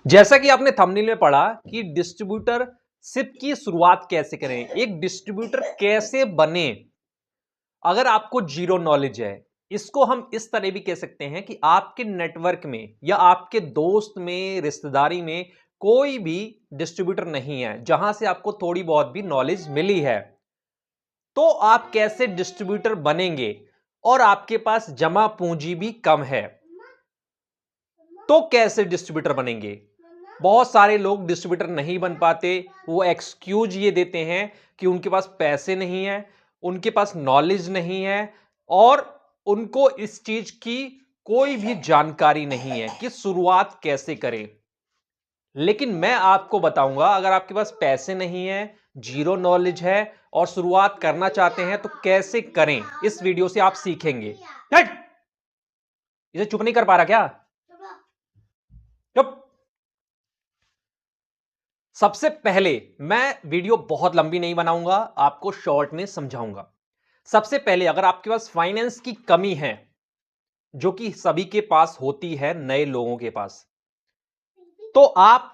जैसा कि आपने थंबनेल में पढ़ा कि डिस्ट्रीब्यूटरशिप की शुरुआत कैसे करें, एक डिस्ट्रीब्यूटर कैसे बने। अगर आपको जीरो नॉलेज है, इसको हम इस तरह भी कह सकते हैं कि आपके नेटवर्क में या आपके दोस्त में, रिश्तेदारी में कोई भी डिस्ट्रीब्यूटर नहीं है जहां से आपको थोड़ी बहुत भी नॉलेज मिली है, तो आप कैसे डिस्ट्रीब्यूटर बनेंगे और आपके पास जमा पूंजी भी कम है, तो कैसे डिस्ट्रीब्यूटर बनेंगे। बहुत सारे लोग डिस्ट्रीब्यूटर नहीं बन पाते। वो एक्सक्यूज ये देते हैं कि उनके पास पैसे नहीं है, उनके पास नॉलेज नहीं है और उनको इस चीज की कोई भी जानकारी नहीं है कि शुरुआत कैसे करें। लेकिन मैं आपको बताऊंगा, अगर आपके पास पैसे नहीं है, जीरो नॉलेज है और शुरुआत करना चाहते हैं तो कैसे करें, इस वीडियो से आप सीखेंगे। हट! इसे चुप नहीं कर पा रहा क्या? चुप। सबसे पहले मैं वीडियो बहुत लंबी नहीं बनाऊंगा, आपको शॉर्ट में समझाऊंगा। सबसे पहले अगर आपके पास फाइनेंस की कमी है, जो कि सभी के पास होती है, नए लोगों के पास, तो आप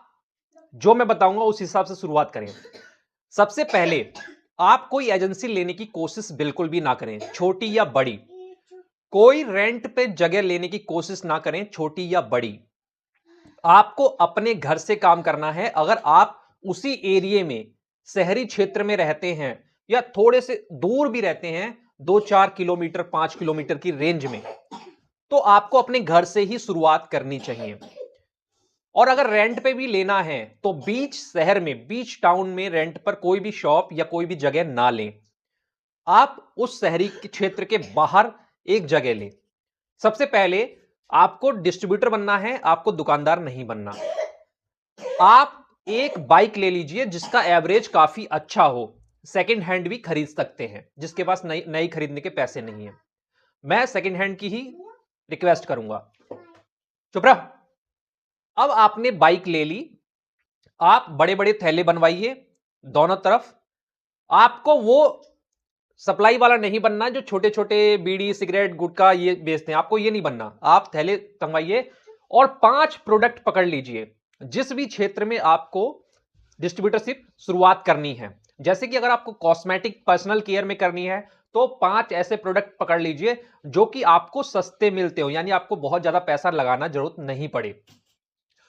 जो मैं बताऊंगा उस हिसाब से शुरुआत करें। सबसे पहले आप कोई एजेंसी लेने की कोशिश बिल्कुल भी ना करें, छोटी या बड़ी। कोई रेंट पे जगह लेने की कोशिश ना करें, छोटी या बड़ी। आपको अपने घर से काम करना है। अगर आप उसी एरिया में, शहरी क्षेत्र में रहते हैं या थोड़े से दूर भी रहते हैं, 2-4 किलोमीटर 5 किलोमीटर की रेंज में, तो आपको अपने घर से ही शुरुआत करनी चाहिए। और अगर रेंट पे भी लेना है तो बीच शहर में, बीच टाउन में रेंट पर कोई भी शॉप या कोई भी जगह ना लें। आप उस शहरी क्षेत्र के बाहर एक जगह लें। सबसे पहले आपको डिस्ट्रीब्यूटर बनना है, आपको दुकानदार नहीं बनना। आप एक बाइक ले लीजिए जिसका एवरेज काफी अच्छा हो, सेकंड हैंड भी खरीद सकते हैं, जिसके पास नई नई खरीदने के पैसे नहीं है। मैं सेकंड हैंड की ही रिक्वेस्ट करूंगा। चुप रह। अब आपने बाइक ले ली, आप बड़े बड़े थैले बनवाइए दोनों तरफ। आपको वो सप्लाई वाला नहीं बनना जो छोटे छोटे बीड़ी सिगरेट गुटखा ये बेचते हैं, आपको ये नहीं बनना। आप थैले टंगवाइए और 5 प्रोडक्ट पकड़ लीजिए जिस भी क्षेत्र में आपको डिस्ट्रीब्यूटरशिप शुरुआत करनी है। जैसे कि अगर आपको कॉस्मेटिक पर्सनल केयर में करनी है तो 5 ऐसे प्रोडक्ट पकड़ लीजिए जो कि आपको सस्ते मिलते हो, यानी आपको बहुत ज्यादा पैसा लगाना जरूरत नहीं पड़े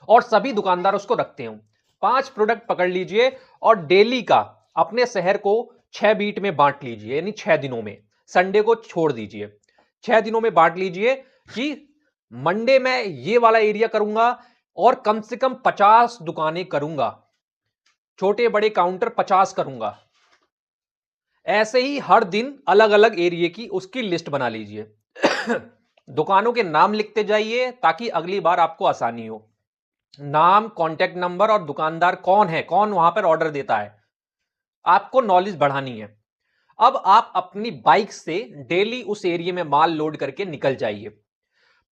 और सभी दुकानदार उसको रखते हो। 5 प्रोडक्ट पकड़ लीजिए और डेली का अपने शहर को 6 बीट में बांट लीजिए, यानी 6 दिनों में। संडे को छोड़ दीजिए, 6 दिनों में बांट लीजिए कि मंडे में ये वाला एरिया करूंगा और कम से कम 50 दुकानें करूंगा, छोटे बड़े काउंटर 50 करूंगा। ऐसे ही हर दिन अलग अलग एरिया की उसकी लिस्ट बना लीजिए। दुकानों के नाम लिखते जाइए ताकि अगली बार आपको आसानी हो। नाम, कांटेक्ट नंबर और दुकानदार कौन है, कौन वहां पर ऑर्डर देता है, आपको नॉलेज बढ़ानी है। अब आप अपनी बाइक से डेली उस एरिया में माल लोड करके निकल जाइए।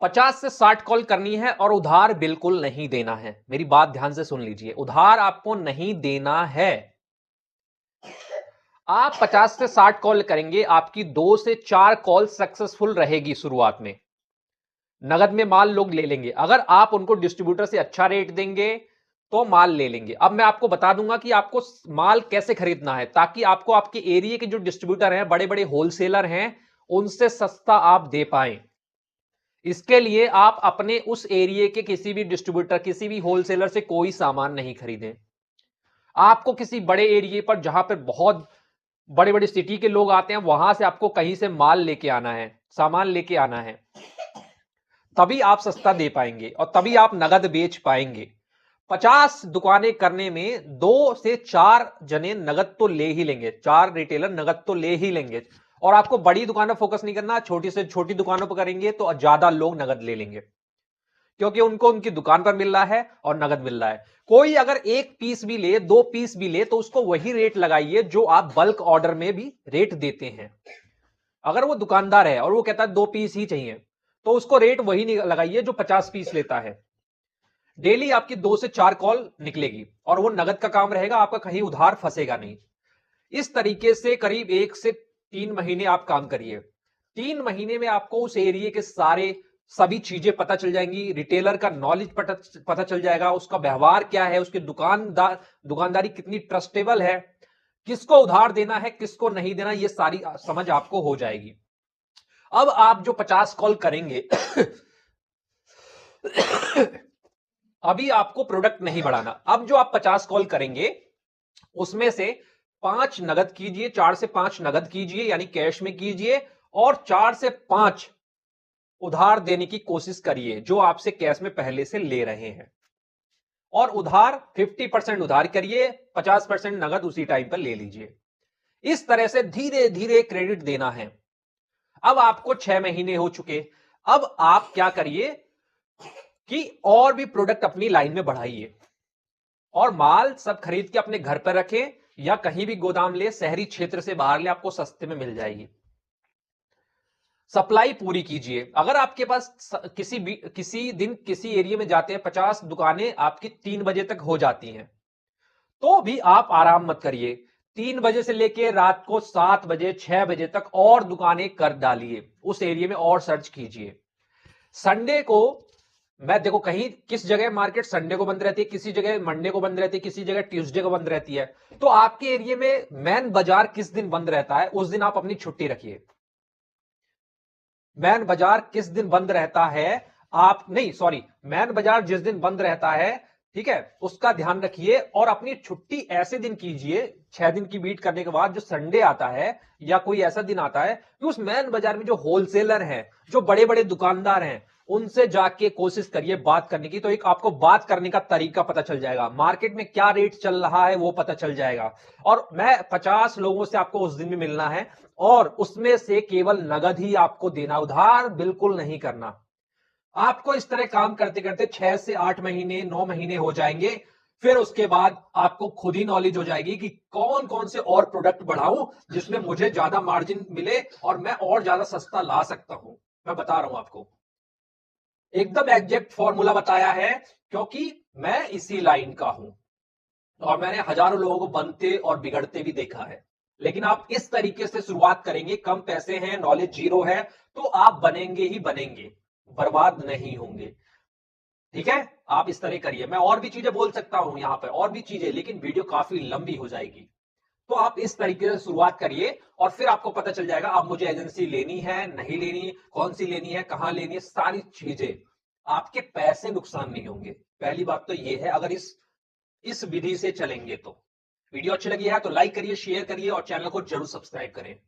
50 से 60 कॉल करनी है और उधार बिल्कुल नहीं देना है। मेरी बात ध्यान से सुन लीजिए, उधार आपको नहीं देना है। आप 50 से 60 कॉल करेंगे, आपकी 2 से 4 कॉल सक्सेसफुल रहेगी शुरुआत में। नगद में माल लोग ले लेंगे। अगर आप उनको डिस्ट्रीब्यूटर से अच्छा रेट देंगे तो माल ले लेंगे। अब मैं आपको बता दूंगा कि आपको माल कैसे खरीदना है ताकि आपको आपके एरिया के जो डिस्ट्रीब्यूटर हैं, बड़े बड़े होलसेलर हैं, उनसे सस्ता आप दे पाएं। इसके लिए आप अपने उस एरिया के किसी भी डिस्ट्रीब्यूटर, किसी भी होलसेलर से कोई सामान नहीं खरीदें। आपको किसी बड़े एरिया पर, जहां पर बहुत बड़े बड़े सिटी के लोग आते हैं, वहां से आपको कहीं से माल लेके आना है, सामान लेके आना है। तभी आप सस्ता दे पाएंगे और तभी आप नगद बेच पाएंगे। 50 दुकानें करने में 2 से 4 जने नगद तो ले ही लेंगे, 4 रिटेलर नगद तो ले ही लेंगे। और आपको बड़ी दुकानों पर फोकस नहीं करना, छोटी से छोटी दुकानों पर करेंगे तो ज्यादा लोग नगद ले लेंगे, क्योंकि उनको उनकी दुकान पर मिल रहा है और नगद मिल रहा है। कोई अगर 1 पीस भी ले, 2 पीस भी ले, तो उसको वही रेट लगाइए जो आप बल्क ऑर्डर में भी रेट देते हैं। अगर वो दुकानदार है और वो कहता है 2 पीस ही चाहिए, तो उसको रेट वही नहीं लगाइए जो 50 पीस लेता है। डेली आपकी 2 से 4 कॉल निकलेगी और वो नगद का काम रहेगा, आपका कहीं उधार फंसेगा नहीं। इस तरीके से करीब 1 से 3 महीने आप काम करिए। 3 महीने में आपको उस एरिया के सारे सभी चीजें पता चल जाएंगी, रिटेलर का नॉलेज पता चल जाएगा, उसका व्यवहार क्या है, उसकी दुकानदारी कितनी ट्रस्टेबल है, किसको उधार देना है, किसको नहीं देना, ये सारी समझ आपको हो जाएगी। अब आप जो 50 कॉल करेंगे अभी आपको प्रोडक्ट नहीं बढ़ाना। अब जो आप 50 कॉल करेंगे उसमें से 5 नगद कीजिए, 4 से 5 नगद कीजिए यानी कैश में कीजिए, और 4 से 5 उधार देने की कोशिश करिए जो आपसे कैश में पहले से ले रहे हैं, और उधार 50% उधार करिए, 50% नगद उसी टाइम पर ले लीजिए। इस तरह से धीरे धीरे क्रेडिट देना है। अब आपको 6 महीने हो चुके, अब आप क्या करिए कि और भी प्रोडक्ट अपनी लाइन में बढ़ाइए, और माल सब खरीद के अपने घर पर रखें या कहीं भी गोदाम ले, शहरी क्षेत्र से बाहर ले, आपको सस्ते में मिल जाएगी। सप्लाई पूरी कीजिए। अगर आपके पास किसी दिन किसी एरिया में जाते हैं 50 दुकानें आपकी 3 बजे तक हो जाती हैं, तो भी आप आराम मत करिए। 3 बजे से लेके रात को 7 बजे 6 बजे तक और दुकानें कर डालिए, उस एरिया में और सर्च कीजिए। संडे को मैं देखो कहीं किस जगह मार्केट संडे को बंद रहती है, किसी जगह मंडे को बंद रहती है, किसी जगह ट्यूसडे को बंद रहती है। तो आपके एरिया में मैन बाजार किस दिन बंद रहता है उस दिन आप अपनी छुट्टी रखिए। मैन बाजार किस दिन बंद रहता है, आप नहीं सॉरी मैन बाजार जिस दिन बंद रहता है, ठीक है, उसका ध्यान रखिए, और अपनी छुट्टी ऐसे दिन कीजिए 6 दिन की बीट करने के बाद जो संडे आता है या कोई ऐसा दिन आता है कि उस मैन बाजार में जो होलसेलर हैं, जो बड़े बड़े दुकानदार हैं, उनसे जाके कोशिश करिए बात करने की। तो एक आपको बात करने का तरीका पता चल जाएगा, मार्केट में क्या रेट चल रहा है वो पता चल जाएगा। और मैं 50 लोगों से आपको उस दिन में मिलना है, और उसमें से केवल नगद ही आपको देना, उधार बिल्कुल नहीं करना। आपको इस तरह काम करते करते 6 से 8 महीने 9 महीने हो जाएंगे। फिर उसके बाद आपको खुद ही नॉलेज हो जाएगी कि कौन कौन से और प्रोडक्ट बढ़ाऊं जिसमें मुझे ज्यादा मार्जिन मिले और मैं और ज्यादा सस्ता ला सकता हूं। मैं बता रहा हूं आपको, एकदम एग्जैक्ट फॉर्मूला बताया है, क्योंकि मैं इसी लाइन का हूं और मैंने हजारों लोगों को बनते और बिगड़ते भी देखा है। लेकिन आप इस तरीके से शुरुआत करेंगे, कम पैसे हैं, नॉलेज जीरो है, तो आप बनेंगे ही बनेंगे, बर्बाद नहीं होंगे। ठीक है, आप इस तरह करिए। मैं और भी चीजें बोल सकता हूं यहां पर, और भी चीजें, लेकिन वीडियो काफी लंबी हो जाएगी। तो आप इस तरीके से शुरुआत करिए और फिर आपको पता चल जाएगा अब मुझे एजेंसी लेनी है नहीं लेनी, कौन सी लेनी है, कहां लेनी है, सारी चीजें। आपके पैसे नुकसान नहीं होंगे। पहली बात तो ये है, अगर इस विधि से चलेंगे तो। वीडियो अच्छी लगी है तो लाइक करिए, शेयर करिए और चैनल को जरूर सब्सक्राइब करें।